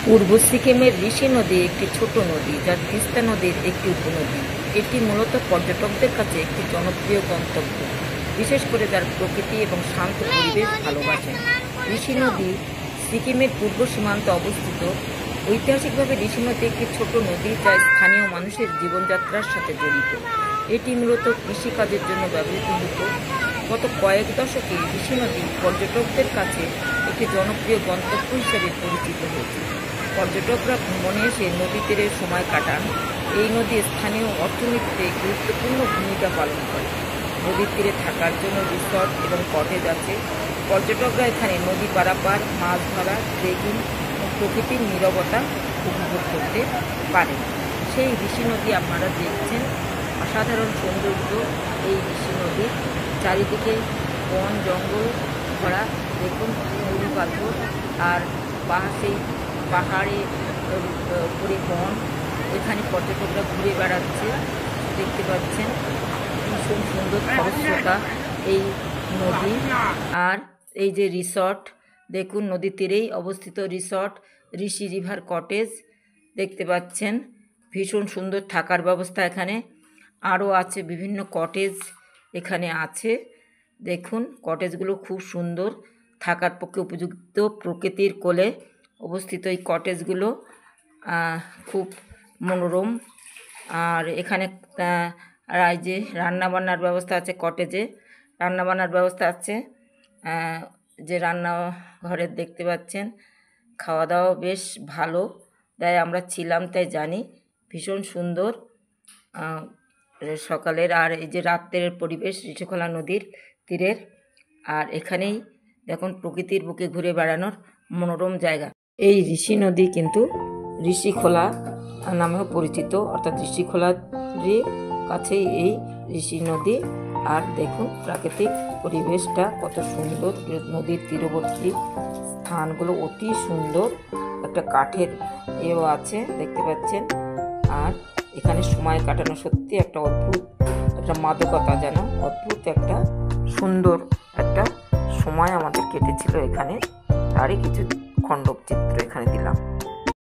পূর্ব সিকিমের ঋষি নদী একটি ছোট নদী যা তিস্তা নদীর একটি উপনদী। এটি মূলত পর্যটকদের কাছে একটি জনপ্রিয় গন্তব্য, বিশেষ করে যারা প্রকৃতি এবং শান্ত পরিবেশ ভালোবাসেন। ঋষি নদী সিকিমের পূর্ব সীমান্তে অবস্থিত। ঐতিহাসিকভাবে ঋষি নদী একটি ছোট নদী যা স্থানীয় মানুষের জীবনযাত্রার সাথে জড়িত। এটি মূলত কৃষিকাজের জন্য ব্যবহৃত হতো। গত কয়েক দশকে ঋষি নদী পর্যটকদের কাছে একটি জনপ্রিয় গন্তব্য হিসেবে পরিচিত হয়েছে। পর্যটকরা ভ্রমণে এসে নদী তীরে সময় কাটান। এই নদী স্থানীয় অর্থনীতিতে গুরুত্বপূর্ণ ভূমিকা পালন করে। নদীর তীরে থাকার জন্য রিসর্ট এবং কটেজ আছে। পর্যটকরা এখানে নদী পারাপার, মাছ ধরা, ট্রেকিং ও প্রকৃতির নীরবতা উপভোগ করতে পারেন। সেই ঋষি নদী আপনারা দেখছেন, অসাধারণ সৌন্দর্য এই ঋষি নদীর। চারিদিকে বন জঙ্গল ভরা, দেখুন নুড়ি পাথর আর সেই পাহাড়ে উপরে বন। এখানে পর্যটকরা ঘুরে বেড়াচ্ছে, দেখতে পাচ্ছেন ভীষণ সুন্দর খরস্রোতা এই নদী। আর এই যে রিসর্ট, দেখুন নদীর তীরেই অবস্থিত রিসর্ট ঋষি রিভার কটেজ, দেখতে পাচ্ছেন ভীষণ সুন্দর থাকার ব্যবস্থা এখানে। আরও আছে বিভিন্ন কটেজ এখানে আছে। দেখুন কটেজগুলো খুব সুন্দর, থাকার পক্ষে উপযুক্ত, প্রকৃতির কোলে অবস্থিত এই কটেজগুলো খুব মনোরম। আর এখানে এই যে রান্নাবান্নার ব্যবস্থা আছে, কটেজে রান্নাবান্নার ব্যবস্থা আছে। যে রান্নাঘরের দেখতে পাচ্ছেন, খাওয়া দাওয়া বেশ ভালো দেয়, আমরা ছিলাম তাই জানি। ভীষণ সুন্দর সকালের আর এই যে রাত্রের পরিবেশ ঋষিখোলা নদীর তীরের। আর এখানেই দেখুন প্রকৃতির বুকে ঘুরে বেড়ানোর মনোরম জায়গা। এই ঋষি নদী কিন্তু ঋষিখোলা নামেও পরিচিত, অর্থাৎ ঋষিখোলার কাছেই এই ঋষি নদী। আর দেখুন প্রাকৃতিক পরিবেশটা কত সুন্দর, নদীর তীরবর্তী স্থানগুলো অতি সুন্দর। একটা কাঠের এও আছে দেখতে পাচ্ছেন। আর এখানে সময় কাটানো সত্যি একটা অদ্ভুত একটা মাদকতা, যেন অদ্ভুত একটা সুন্দর একটা সময় আমাদের কেটেছিল এখানে। তারই কিছু খণ্ডক চিত্র এখানে দিলাম।